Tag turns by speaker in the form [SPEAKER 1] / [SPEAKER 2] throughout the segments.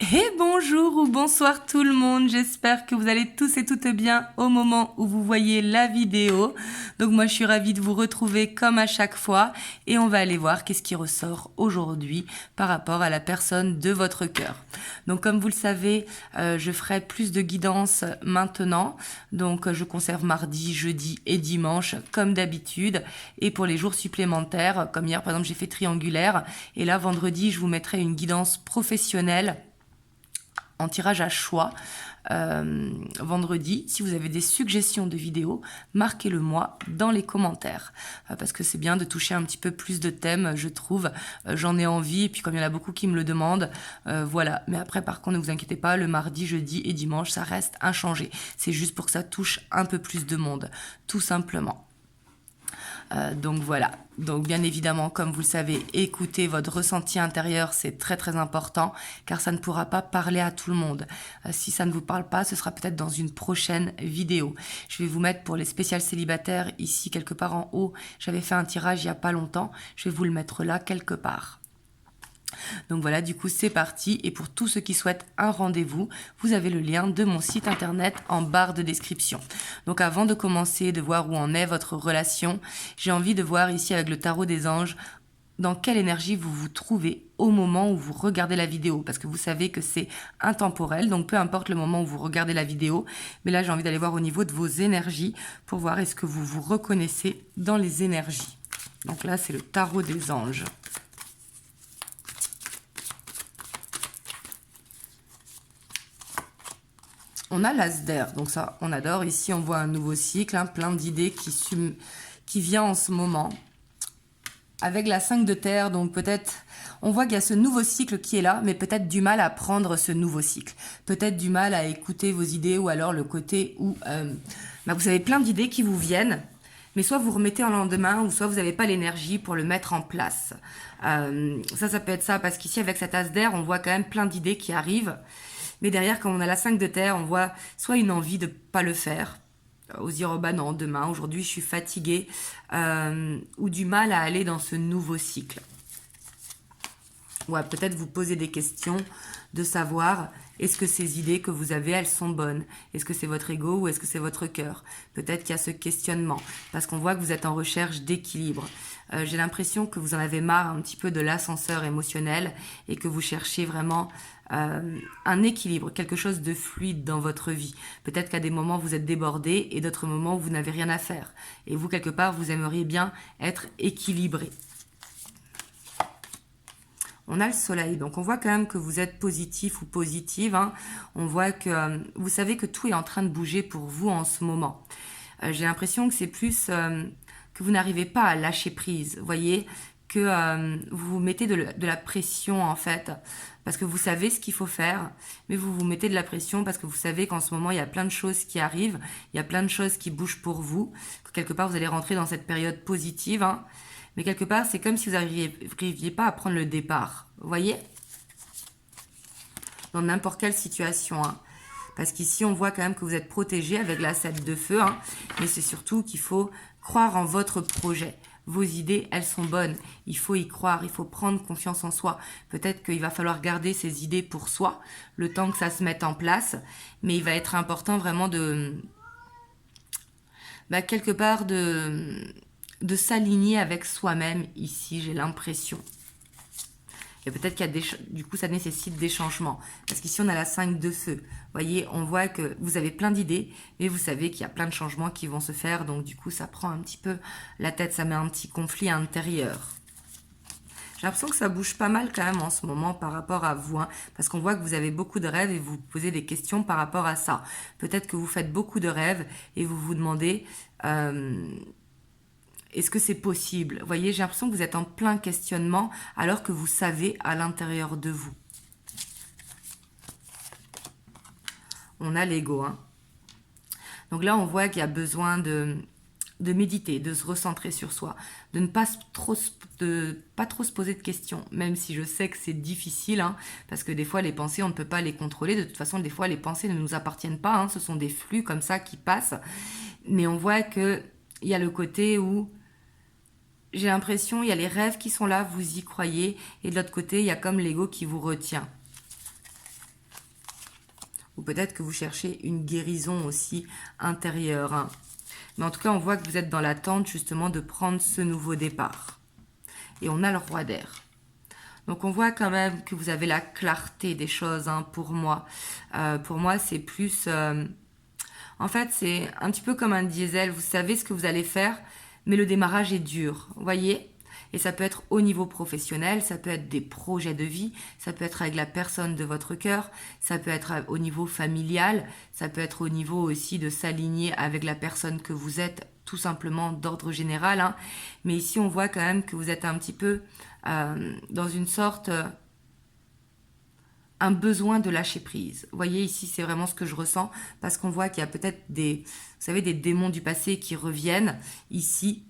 [SPEAKER 1] Et bonjour ou bonsoir tout le monde, j'espère que vous allez tous et toutes bien au moment où vous voyez la vidéo. Donc moi je suis ravie de vous retrouver comme à chaque fois et on va aller voir qu'est-ce qui ressort aujourd'hui par rapport à la personne de votre cœur. Donc comme vous le savez, je ferai plus de guidance maintenant. Donc je conserve mardi, jeudi et dimanche comme d'habitude. Et pour les jours supplémentaires, comme hier par exemple j'ai fait triangulaire et là vendredi je vous mettrai une guidance professionnelle en tirage à choix vendredi. Si vous avez des suggestions de vidéos, marquez-le moi dans les commentaires. Parce que c'est bien de toucher un petit peu plus de thèmes, je trouve. J'en ai envie, et puis comme il y en a beaucoup qui me le demandent, voilà. Mais après, par contre, ne vous inquiétez pas, le mardi, jeudi et dimanche, ça reste inchangé. C'est juste pour que ça touche un peu plus de monde, tout simplement. Donc voilà, donc bien évidemment, comme vous le savez, écoutez votre ressenti intérieur, c'est très très important, car ça ne pourra pas parler à tout le monde. Si ça ne vous parle pas, ce sera peut-être dans une prochaine vidéo. Je vais vous mettre pour les spéciales célibataires, ici quelque part en haut, j'avais fait un tirage il n'y a pas longtemps, je vais vous le mettre là quelque part. Donc voilà, du coup, c'est parti. Et pour tous ceux qui souhaitent un rendez-vous, vous avez le lien de mon site internet en barre de description. Donc avant de commencer, de voir où en est votre relation, j'ai envie de voir ici avec le tarot des anges dans quelle énergie vous vous trouvez au moment où vous regardez la vidéo. Parce que vous savez que c'est intemporel, donc peu importe le moment où vous regardez la vidéo. Mais là, j'ai envie d'aller voir au niveau de vos énergies pour voir est-ce que vous vous reconnaissez dans les énergies. Donc là, c'est le tarot des anges. On a l'as d'air, donc ça, on adore. Ici, on voit un nouveau cycle, hein, plein d'idées qui vient en ce moment. Avec la 5 de terre, donc peut-être, on voit qu'il y a ce nouveau cycle qui est là, mais peut-être du mal à prendre ce nouveau cycle. Peut-être du mal à écouter vos idées, ou alors le côté où vous avez plein d'idées qui vous viennent, mais soit vous remettez en lendemain, ou soit vous n'avez pas l'énergie pour le mettre en place. Ça peut être ça, parce qu'ici, avec cette as d'air, on voit quand même plein d'idées qui arrivent. Mais derrière, quand on a la 5 de terre, on voit soit une envie de ne pas le faire, ou se dire, oh bah non, demain, aujourd'hui, je suis fatiguée, ou du mal à aller dans ce nouveau cycle. Ouais, peut-être vous poser des questions de savoir, est-ce que ces idées que vous avez, elles sont bonnes? Est-ce que c'est votre ego ou est-ce que c'est votre cœur? Peut-être qu'il y a ce questionnement, parce qu'on voit que vous êtes en recherche d'équilibre. J'ai l'impression que vous en avez marre un petit peu de l'ascenseur émotionnel et que vous cherchez vraiment un équilibre, quelque chose de fluide dans votre vie. Peut-être qu'à des moments vous êtes débordé et d'autres moments où vous n'avez rien à faire. Et vous, quelque part, vous aimeriez bien être équilibré. On a le soleil, donc on voit quand même que vous êtes positif ou positive. Hein. On voit que vous savez que tout est en train de bouger pour vous en ce moment. J'ai l'impression que c'est plus que vous n'arrivez pas à lâcher prise. Vous voyez que vous vous mettez de la pression en fait, parce que vous savez ce qu'il faut faire, mais vous vous mettez de la pression parce que vous savez qu'en ce moment il y a plein de choses qui arrivent, il y a plein de choses qui bougent pour vous, que quelque part vous allez rentrer dans cette période positive. Hein. Mais quelque part, c'est comme si vous n'arriviez pas à prendre le départ. Vous voyez? Dans n'importe quelle situation. Hein. Parce qu'ici, on voit quand même que vous êtes protégé avec la 7 de feu. Hein. Mais c'est surtout qu'il faut croire en votre projet. Vos idées, elles sont bonnes. Il faut y croire, il faut prendre confiance en soi. Peut-être qu'il va falloir garder ces idées pour soi, le temps que ça se mette en place. Mais il va être important vraiment quelque part de s'aligner avec soi-même ici, j'ai l'impression. Et peut-être qu'il y a du coup, ça nécessite des changements. Parce qu'ici, on a la 5 de feu. Vous voyez, on voit que vous avez plein d'idées, mais vous savez qu'il y a plein de changements qui vont se faire. Donc, du coup, ça prend un petit peu la tête, ça met un petit conflit intérieur. J'ai l'impression que ça bouge pas mal quand même en ce moment par rapport à vous. Hein, parce qu'on voit que vous avez beaucoup de rêves et vous vous posez des questions par rapport à ça. Peut-être que vous faites beaucoup de rêves et vous vous demandez... est-ce que c'est possible? Vous voyez, j'ai l'impression que vous êtes en plein questionnement alors que vous savez à l'intérieur de vous. On a l'ego. Hein. Donc là, on voit qu'il y a besoin de méditer, de se recentrer sur soi, de ne pas trop se poser de questions, même si je sais que c'est difficile, hein, parce que des fois, les pensées, on ne peut pas les contrôler. De toute façon, des fois, les pensées ne nous appartiennent pas. Hein, ce sont des flux comme ça qui passent. Mais on voit qu'il y a le côté où... J'ai l'impression, il y a les rêves qui sont là, vous y croyez, et de l'autre côté, il y a comme l'ego qui vous retient. Ou peut-être que vous cherchez une guérison aussi intérieure, hein. Mais en tout cas, on voit que vous êtes dans l'attente justement de prendre ce nouveau départ. Et on a le roi d'air. Donc on voit quand même que vous avez la clarté des choses, hein, pour moi. Pour moi, c'est plus... en fait, c'est un petit peu comme un diesel. Vous savez ce que vous allez faire, mais le démarrage est dur. Vous voyez ? Et ça peut être au niveau professionnel, ça peut être des projets de vie, ça peut être avec la personne de votre cœur, ça peut être au niveau familial, ça peut être au niveau aussi de s'aligner avec la personne que vous êtes, tout simplement d'ordre général, hein. Mais ici, on voit quand même que vous êtes un petit peu dans une sorte... un besoin de lâcher prise. Vous voyez, ici, c'est vraiment ce que je ressens, parce qu'on voit qu'il y a peut-être des, vous savez, des démons du passé qui reviennent ici,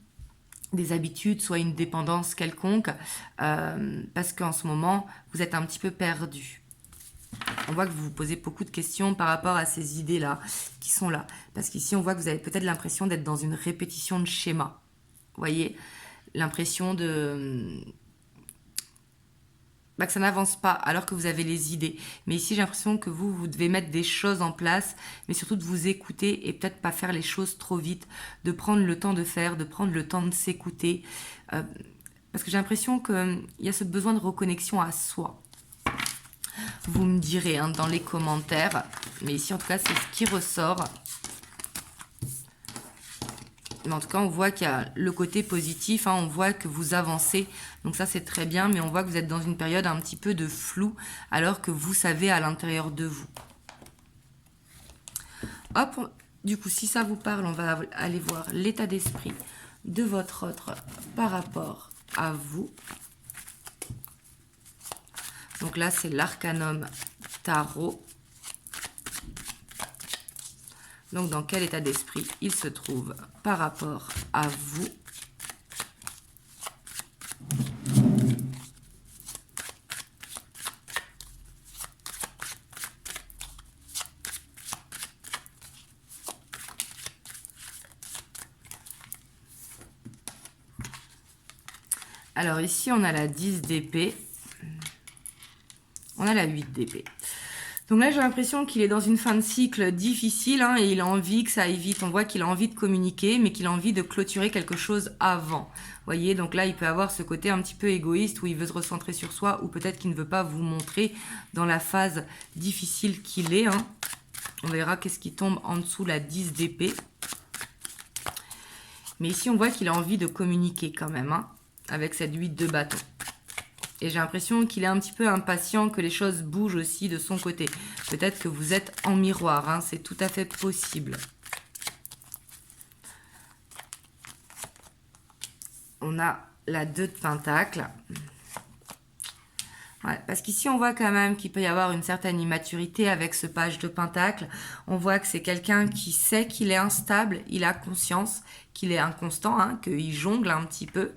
[SPEAKER 1] des habitudes, soit une dépendance quelconque, parce qu'en ce moment, vous êtes un petit peu perdu. On voit que vous vous posez beaucoup de questions par rapport à ces idées-là, qui sont là. Parce qu'ici, on voit que vous avez peut-être l'impression d'être dans une répétition de schéma. Vous voyez, l'impression de... que ça n'avance pas alors que vous avez les idées. Mais ici, j'ai l'impression que vous devez mettre des choses en place, mais surtout de vous écouter et peut-être pas faire les choses trop vite, de prendre le temps de faire, de prendre le temps de s'écouter. Parce que j'ai l'impression qu'il y a ce besoin de reconnexion à soi. Vous me direz, hein, dans les commentaires, mais ici, en tout cas, c'est ce qui ressort. Mais en tout cas, on voit qu'il y a le côté positif, hein, on voit que vous avancez. Donc ça, c'est très bien, mais on voit que vous êtes dans une période un petit peu de flou, alors que vous savez à l'intérieur de vous. Hop, du coup, si ça vous parle, on va aller voir l'état d'esprit de votre autre par rapport à vous. Donc là, c'est l'arcanum tarot. Donc, dans quel état d'esprit il se trouve par rapport à vous? Alors ici, on a la 10 d'épée. On a la 8 d'épée. Donc là, j'ai l'impression qu'il est dans une fin de cycle difficile, hein, et il a envie que ça aille vite. On voit qu'il a envie de communiquer, mais qu'il a envie de clôturer quelque chose avant. Vous voyez, donc là, il peut avoir ce côté un petit peu égoïste où il veut se recentrer sur soi, ou peut-être qu'il ne veut pas vous montrer dans la phase difficile qu'il est, hein. On verra qu'est-ce qui tombe en dessous la 10 d'épée. Mais ici, on voit qu'il a envie de communiquer quand même, hein, avec cette 8 de bâton. Et j'ai l'impression qu'il est un petit peu impatient que les choses bougent aussi de son côté. Peut-être que vous êtes en miroir, hein, c'est tout à fait possible. On a la 2 de Pentacle. Ouais, parce qu'ici, on voit quand même qu'il peut y avoir une certaine immaturité avec ce page de Pentacle. On voit que c'est quelqu'un qui sait qu'il est instable, il a conscience qu'il est inconstant, hein, qu'il jongle un petit peu.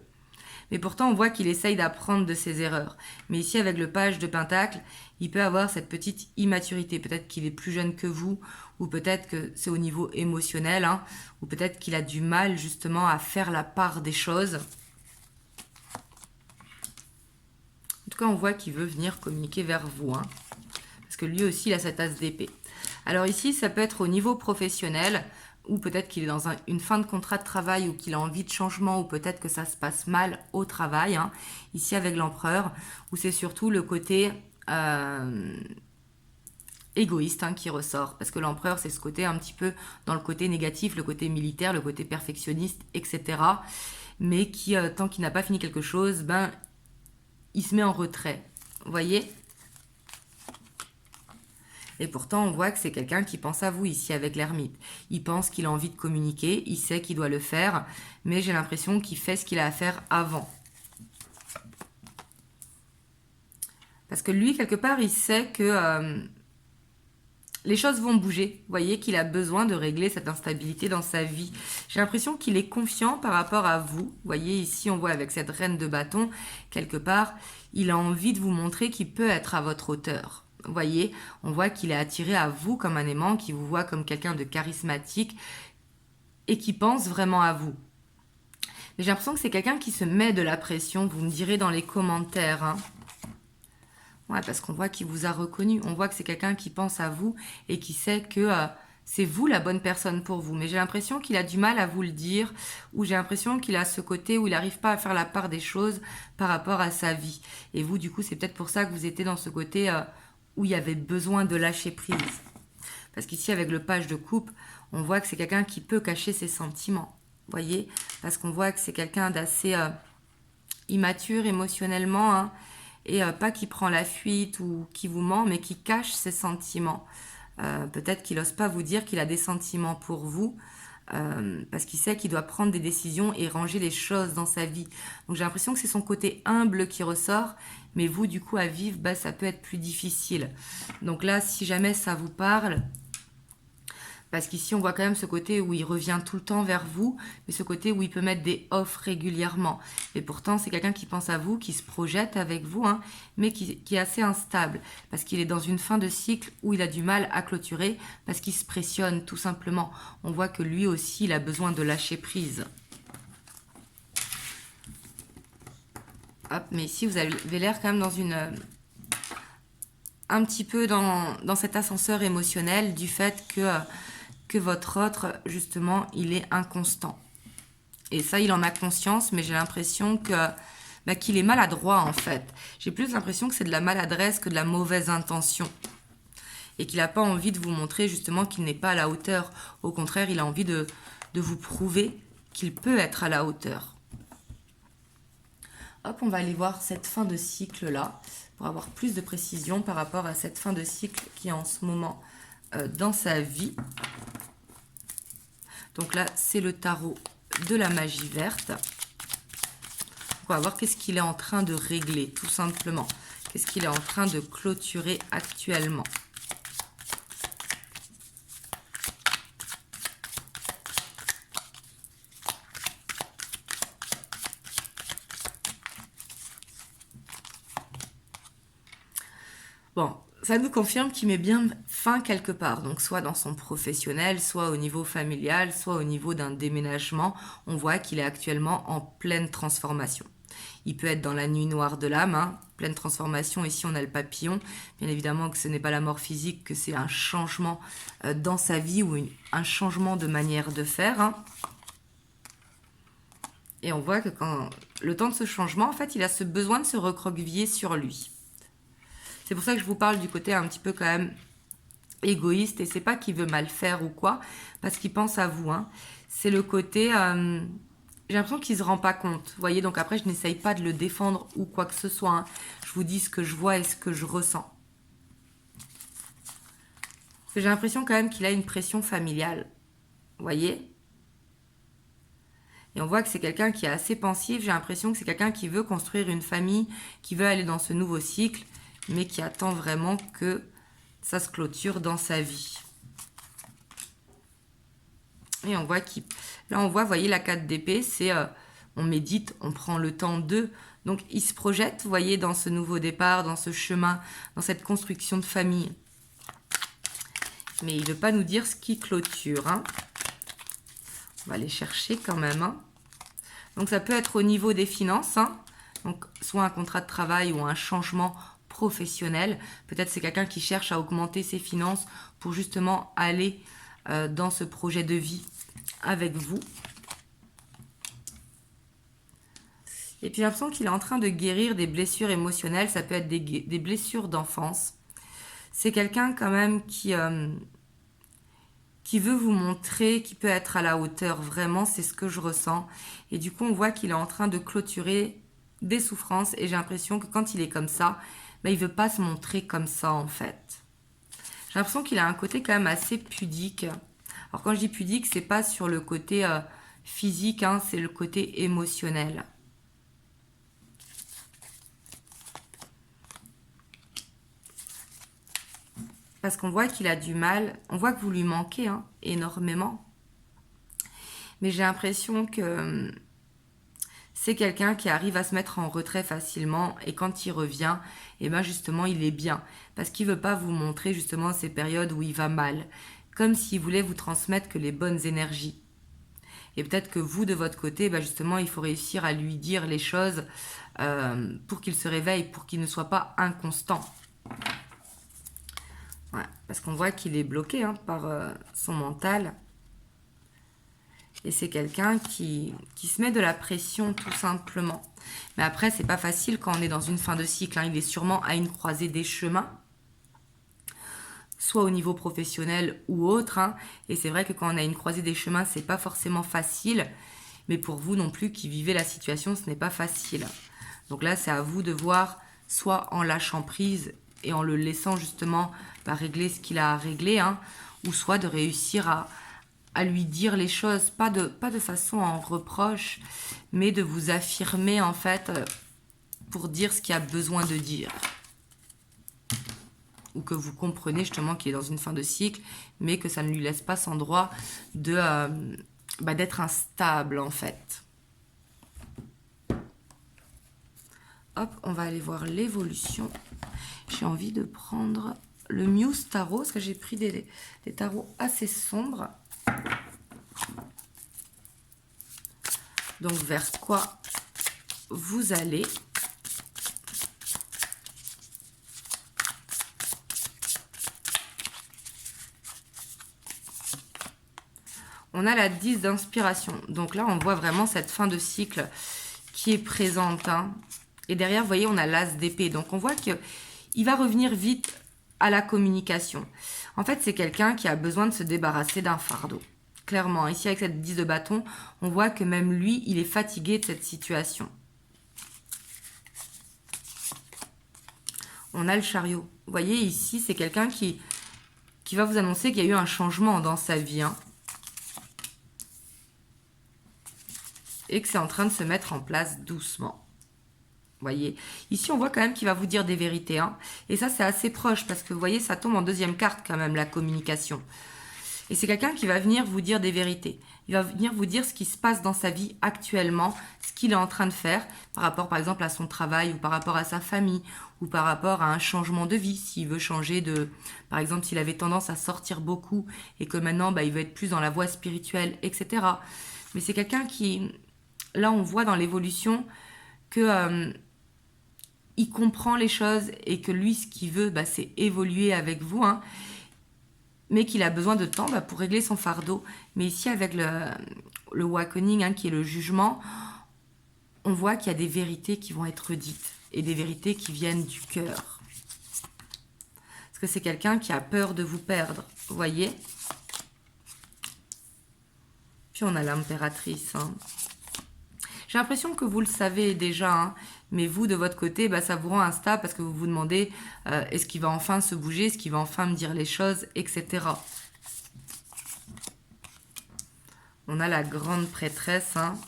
[SPEAKER 1] Mais pourtant, on voit qu'il essaye d'apprendre de ses erreurs. Mais ici, avec le page de Pentacle, il peut avoir cette petite immaturité. Peut-être qu'il est plus jeune que vous, ou peut-être que c'est au niveau émotionnel, hein, ou peut-être qu'il a du mal justement à faire la part des choses. En tout cas, on voit qu'il veut venir communiquer vers vous, hein, parce que lui aussi, il a cette as d'épée. Alors ici, ça peut être au niveau professionnel, ou peut-être qu'il est dans une fin de contrat de travail, ou qu'il a envie de changement, ou peut-être que ça se passe mal au travail, hein. Ici avec l'empereur, où c'est surtout le côté égoïste, hein, qui ressort. Parce que l'empereur, c'est ce côté un petit peu dans le côté négatif, le côté militaire, le côté perfectionniste, etc. Mais qui, tant qu'il n'a pas fini quelque chose, ben, il se met en retrait. Vous voyez ? Et pourtant, on voit que c'est quelqu'un qui pense à vous ici avec l'ermite. Il pense qu'il a envie de communiquer, il sait qu'il doit le faire, mais j'ai l'impression qu'il fait ce qu'il a à faire avant. Parce que lui, quelque part, il sait que les choses vont bouger. Vous voyez qu'il a besoin de régler cette instabilité dans sa vie. J'ai l'impression qu'il est confiant par rapport à vous. Vous voyez, ici, on voit avec cette reine de bâton, quelque part, il a envie de vous montrer qu'il peut être à votre hauteur. Vous voyez, on voit qu'il est attiré à vous comme un aimant, qui vous voit comme quelqu'un de charismatique et qui pense vraiment à vous. Mais j'ai l'impression que c'est quelqu'un qui se met de la pression, vous me direz dans les commentaires, hein. Ouais, parce qu'on voit qu'il vous a reconnu. On voit que c'est quelqu'un qui pense à vous et qui sait que c'est vous la bonne personne pour vous. Mais j'ai l'impression qu'il a du mal à vous le dire, ou j'ai l'impression qu'il a ce côté où il n'arrive pas à faire la part des choses par rapport à sa vie. Et vous, du coup, c'est peut-être pour ça que vous étiez dans ce côté où il y avait besoin de lâcher prise. Parce qu'ici, avec le page de coupe, on voit que c'est quelqu'un qui peut cacher ses sentiments. Vous voyez? Parce qu'on voit que c'est quelqu'un d'assez immature émotionnellement, hein, et pas qui prend la fuite ou qui vous ment, mais qui cache ses sentiments. Peut-être qu'il n'ose pas vous dire qu'il a des sentiments pour vous, parce qu'il sait qu'il doit prendre des décisions et ranger les choses dans sa vie. Donc j'ai l'impression que c'est son côté humble qui ressort, mais vous, du coup, à vivre, bah, ça peut être plus difficile. Donc là, si jamais ça vous parle, parce qu'ici, on voit quand même ce côté où il revient tout le temps vers vous, mais ce côté où il peut mettre des offres régulièrement. Et pourtant, c'est quelqu'un qui pense à vous, qui se projette avec vous, hein, mais qui est assez instable, parce qu'il est dans une fin de cycle où il a du mal à clôturer, parce qu'il se pressionne tout simplement. On voit que lui aussi, il a besoin de lâcher prise. Hop, mais ici, vous avez l'air quand même dans un petit peu dans cet ascenseur émotionnel du fait que votre autre, justement, il est inconstant. Et ça, il en a conscience, mais j'ai l'impression qu'il est maladroit, en fait. J'ai plus l'impression que c'est de la maladresse que de la mauvaise intention. Et qu'il n'a pas envie de vous montrer, justement, qu'il n'est pas à la hauteur. Au contraire, il a envie de vous prouver qu'il peut être à la hauteur. Hop, on va aller voir cette fin de cycle-là, pour avoir plus de précision par rapport à cette fin de cycle qui est en ce moment dans sa vie. Donc là, c'est le tarot de la magie verte. On va voir qu'est-ce qu'il est en train de régler, tout simplement. Qu'est-ce qu'il est en train de clôturer actuellement. Bon, ça nous confirme qu'il met bien fin quelque part, donc soit dans son professionnel, soit au niveau familial, soit au niveau d'un déménagement. On voit qu'il est actuellement en pleine transformation. Il peut être dans la nuit noire de l'âme, hein, pleine transformation. Ici, on a le papillon. Bien évidemment que ce n'est pas la mort physique, que c'est un changement dans sa vie ou un changement de manière de faire. Hein. Et on voit que quand le temps de ce changement, en fait, il a ce besoin de se recroqueviller sur lui. C'est pour ça que je vous parle du côté un petit peu quand même égoïste. Et c'est pas qu'il veut mal faire ou quoi, parce qu'il pense à vous. Hein. C'est le côté... j'ai l'impression qu'il ne se rend pas compte. Vous voyez, donc après, je n'essaye pas de le défendre ou quoi que ce soit. Hein. Je vous dis ce que je vois et ce que je ressens. Parce que j'ai l'impression quand même qu'il a une pression familiale. Vous voyez ? Et on voit que c'est quelqu'un qui est assez pensif. J'ai l'impression que c'est quelqu'un qui veut construire une famille, qui veut aller dans ce nouveau cycle, mais qui attend vraiment que ça se clôture dans sa vie. Et on voit là, on voit, vous voyez, la 4 d'épée, c'est on médite, on prend le temps de. Donc, il se projette, vous voyez, dans ce nouveau départ, dans ce chemin, dans cette construction de famille. Mais il ne veut pas nous dire ce qui clôture. Hein. On va aller chercher quand même. Hein. Donc, ça peut être au niveau des finances. Hein. Donc, soit un contrat de travail ou un changement professionnel. Peut-être c'est quelqu'un qui cherche à augmenter ses finances pour justement aller dans ce projet de vie avec vous. Et puis j'ai l'impression qu'il est en train de guérir des blessures émotionnelles. Ça peut être des blessures d'enfance. C'est quelqu'un quand même qui veut vous montrer qu'il peut être à la hauteur. Vraiment, c'est ce que je ressens. Et du coup, on voit qu'il est en train de clôturer des souffrances. Et j'ai l'impression que quand il est comme ça, il ne veut pas se montrer comme ça en fait. J'ai l'impression qu'il a un côté quand même assez pudique. Alors quand je dis pudique, c'est pas sur le côté physique, hein, c'est le côté émotionnel. Parce qu'on voit qu'il a du mal, on voit que vous lui manquez hein, énormément. Mais j'ai l'impression que c'est quelqu'un qui arrive à se mettre en retrait facilement et quand il revient, et ben justement il est bien. Parce qu'il ne veut pas vous montrer justement ces périodes où il va mal. Comme s'il voulait vous transmettre que les bonnes énergies. Et peut-être que vous, de votre côté, ben justement, il faut réussir à lui dire les choses pour qu'il se réveille, pour qu'il ne soit pas inconstant. Ouais, parce qu'on voit qu'il est bloqué hein, par son mental. Et c'est quelqu'un qui se met de la pression tout simplement. Mais après, c'est pas facile quand on est dans une fin de cycle. Hein. Il est sûrement à une croisée des chemins, soit au niveau professionnel ou autre. Hein. Et c'est vrai que quand on a une croisée des chemins, c'est pas forcément facile. Mais pour vous non plus qui vivez la situation, ce n'est pas facile. Donc là, c'est à vous de voir, soit en lâchant prise et en le laissant justement régler ce qu'il a à régler, hein, ou soit de réussir à lui dire les choses, pas de façon en reproche, mais de vous affirmer en fait pour dire ce qu'il a besoin de dire. Ou que vous comprenez justement qu'il est dans une fin de cycle, mais que ça ne lui laisse pas sans droit d'être instable en fait. Hop, on va aller voir l'évolution. J'ai envie de prendre le Muse Tarot, parce que j'ai pris des tarots assez sombres. Donc, vers quoi vous allez. On a la 10 d'inspiration. Donc là, on voit vraiment cette fin de cycle qui est présente. Hein. Et derrière, vous voyez, on a l'as d'épée. Donc, on voit qu'il va revenir vite à la communication. En fait, c'est quelqu'un qui a besoin de se débarrasser d'un fardeau. Clairement, ici, avec cette 10 de bâton, on voit que même lui, il est fatigué de cette situation. On a le chariot. Vous voyez, ici, c'est quelqu'un qui va vous annoncer qu'il y a eu un changement dans sa vie. Hein. Et que c'est en train de se mettre en place doucement. Vous voyez, ici on voit quand même qu'il va vous dire des vérités. Hein. Et ça c'est assez proche parce que vous voyez ça tombe en deuxième carte quand même, la communication. Et c'est quelqu'un qui va venir vous dire des vérités. Il va venir vous dire ce qui se passe dans sa vie actuellement, ce qu'il est en train de faire par rapport par exemple à son travail ou par rapport à sa famille ou par rapport à un changement de vie. S'il veut changer de... Par exemple s'il avait tendance à sortir beaucoup et que maintenant il veut être plus dans la voie spirituelle, etc. Mais c'est quelqu'un qui... Là on voit dans l'évolution que... il comprend les choses et que lui, ce qu'il veut, c'est évoluer avec vous, hein, mais qu'il a besoin de temps pour régler son fardeau. Mais ici, avec le awakening, hein, qui est le jugement, on voit qu'il y a des vérités qui vont être dites et des vérités qui viennent du cœur. Parce que c'est quelqu'un qui a peur de vous perdre, vous voyez. Puis on a l'impératrice, hein. J'ai l'impression que vous le savez déjà, hein, mais vous, de votre côté, ça vous rend instable parce que vous vous demandez est-ce qu'il va enfin se bouger, est-ce qu'il va enfin me dire les choses, etc. On a la grande prêtresse, hein,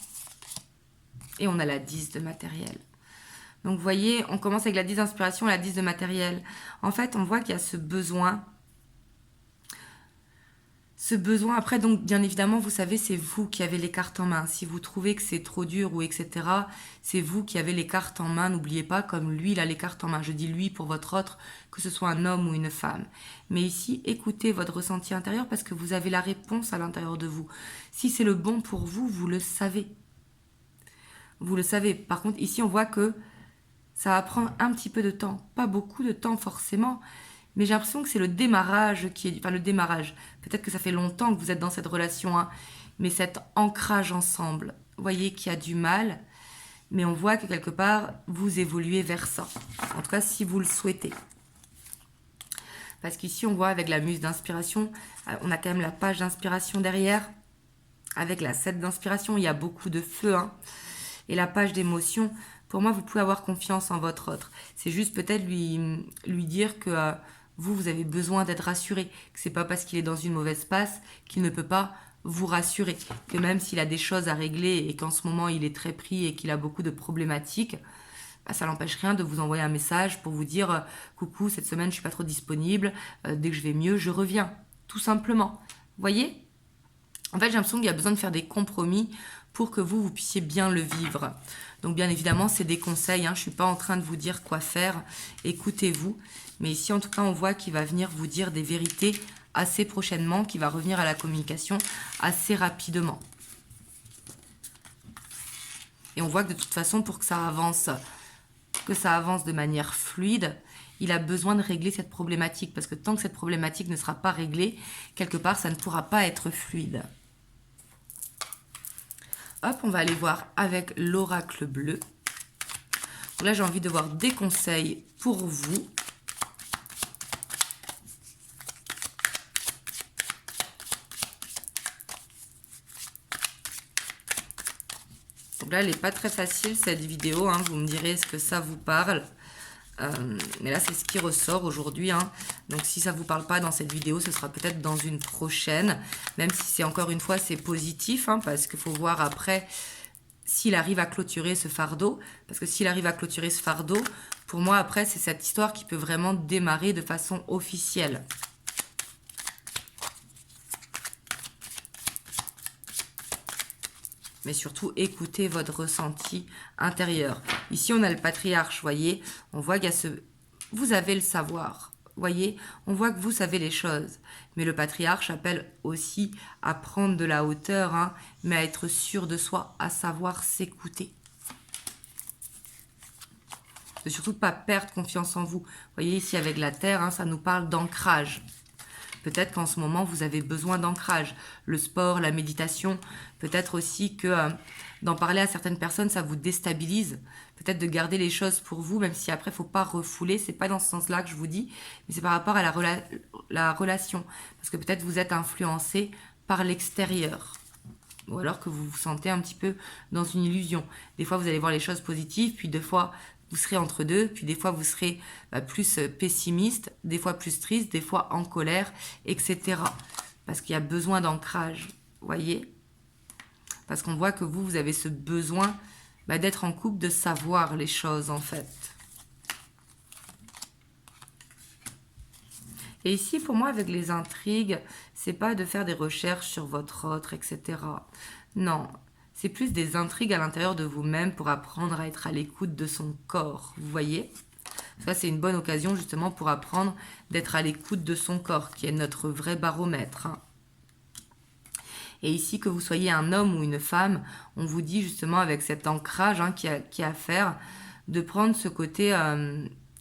[SPEAKER 1] et on a la 10 de matériel. Donc, vous voyez, on commence avec la 10 d'inspiration et la 10 de matériel. En fait, on voit qu'il y a ce besoin. Ce besoin, après, donc, bien évidemment, vous savez, c'est vous qui avez les cartes en main. Si vous trouvez que c'est trop dur ou etc., c'est vous qui avez les cartes en main. N'oubliez pas, comme lui, il a les cartes en main. Je dis lui pour votre autre, que ce soit un homme ou une femme. Mais ici, écoutez votre ressenti intérieur parce que vous avez la réponse à l'intérieur de vous. Si c'est le bon pour vous, vous le savez. Vous le savez. Par contre, ici, on voit que ça va prendre un petit peu de temps. Pas beaucoup de temps, forcément. Mais j'ai l'impression que c'est le démarrage qui est... Enfin, le démarrage. Peut-être que ça fait longtemps que vous êtes dans cette relation, hein, mais cet ancrage ensemble. Vous voyez qu'il y a du mal, mais on voit que quelque part, vous évoluez vers ça. En tout cas, si vous le souhaitez. Parce qu'ici, on voit avec la muse d'inspiration, on a quand même la page d'inspiration derrière. Avec la 7 d'inspiration, il y a beaucoup de feu. Hein. Et la page d'émotion, pour moi, vous pouvez avoir confiance en votre autre. C'est juste peut-être lui dire que... vous avez besoin d'être rassuré, que c'est pas parce qu'il est dans une mauvaise passe qu'il ne peut pas vous rassurer, que même s'il a des choses à régler et qu'en ce moment il est très pris et qu'il a beaucoup de problématiques, ça n'empêche rien de vous envoyer un message pour vous dire coucou, cette semaine je suis pas trop disponible, dès que je vais mieux, je reviens, tout simplement. Vous voyez ? En fait, j'ai l'impression qu'il y a besoin de faire des compromis pour que vous puissiez bien le vivre. Donc bien évidemment, c'est des conseils, hein, je ne suis pas en train de vous dire quoi faire, écoutez-vous. Mais ici, en tout cas, on voit qu'il va venir vous dire des vérités assez prochainement, qu'il va revenir à la communication assez rapidement. Et on voit que de toute façon, pour que ça avance de manière fluide, il a besoin de régler cette problématique. Parce que tant que cette problématique ne sera pas réglée, quelque part, ça ne pourra pas être fluide. Hop, on va aller voir avec l'oracle bleu. Donc là, j'ai envie de voir des conseils pour vous. Donc là, elle n'est pas très facile cette vidéo, hein. Vous me direz est-ce que ça vous parle. Mais là, c'est ce qui ressort aujourd'hui, hein. Donc si ça ne vous parle pas dans cette vidéo, ce sera peut-être dans une prochaine. Même si c'est encore une fois, c'est positif, hein, parce qu'il faut voir après s'il arrive à clôturer ce fardeau. Parce que s'il arrive à clôturer ce fardeau, pour moi, après, c'est cette histoire qui peut vraiment démarrer de façon officielle. Mais surtout, écoutez votre ressenti intérieur. Ici, on a le patriarche, voyez. On voit qu'il y a ce... Vous avez le savoir, voyez. On voit que vous savez les choses. Mais le patriarche appelle aussi à prendre de la hauteur, hein, mais à être sûr de soi, à savoir s'écouter. De surtout pas perdre confiance en vous. Vous voyez, ici, avec la terre, hein, ça nous parle d'ancrage. Peut-être qu'en ce moment, vous avez besoin d'ancrage. Le sport, la méditation, peut-être aussi que d'en parler à certaines personnes, ça vous déstabilise. Peut-être de garder les choses pour vous, même si après, il ne faut pas refouler. Ce n'est pas dans ce sens-là que je vous dis, mais c'est par rapport à la relation. Parce que peut-être vous êtes influencé par l'extérieur. Ou alors que vous vous sentez un petit peu dans une illusion. Des fois, vous allez voir les choses positives, puis des fois... vous serez entre deux, puis des fois vous serez plus pessimiste, des fois plus triste, des fois en colère, etc. Parce qu'il y a besoin d'ancrage, voyez? Parce qu'on voit que vous avez ce besoin d'être en couple, de savoir les choses en fait. Et ici, pour moi, avec les intrigues, c'est pas de faire des recherches sur votre autre, etc. Non. C'est plus des intrigues à l'intérieur de vous-même pour apprendre à être à l'écoute de son corps. Vous voyez? Ça, c'est une bonne occasion justement pour apprendre d'être à l'écoute de son corps, qui est notre vrai baromètre, hein. Et ici, que vous soyez un homme ou une femme, on vous dit justement avec cet ancrage, hein, qui a à faire, de prendre ce côté,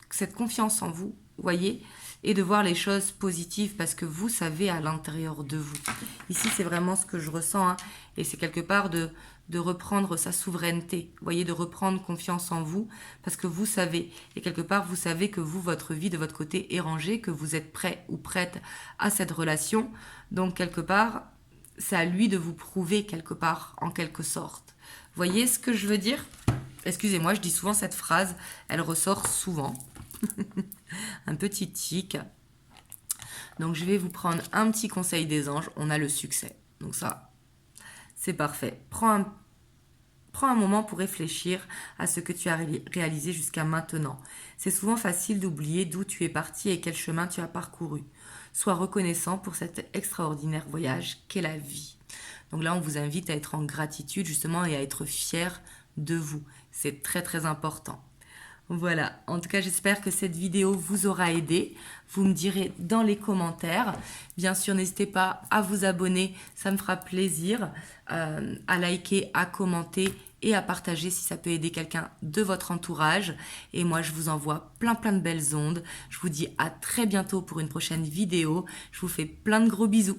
[SPEAKER 1] cette confiance en vous, vous voyez? Et de voir les choses positives parce que vous savez à l'intérieur de vous. Ici, c'est vraiment ce que je ressens, hein, et c'est quelque part de reprendre sa souveraineté, vous voyez, de reprendre confiance en vous parce que vous savez. Et quelque part, vous savez que vous, votre vie de votre côté est rangée, que vous êtes prêt ou prête à cette relation. Donc, quelque part, c'est à lui de vous prouver quelque part, en quelque sorte. Vous voyez ce que je veux dire? Excusez-moi, je dis souvent cette phrase, elle ressort souvent. Un petit tic. Donc, je vais vous prendre un petit conseil des anges. On a le succès. Donc ça, c'est parfait. Prends un moment pour réfléchir à ce que tu as réalisé jusqu'à maintenant. C'est souvent facile d'oublier d'où tu es parti et quel chemin tu as parcouru. Sois reconnaissant pour cet extraordinaire voyage qu'est la vie. Donc là, on vous invite à être en gratitude justement et à être fier de vous. C'est très très important. Voilà, en tout cas j'espère que cette vidéo vous aura aidé. Vous me direz dans les commentaires. Bien sûr, n'hésitez pas à vous abonner, ça me fera plaisir. À liker, à commenter et à partager si ça peut aider quelqu'un de votre entourage. Et moi je vous envoie plein de belles ondes. Je vous dis à très bientôt pour une prochaine vidéo. Je vous fais plein de gros bisous.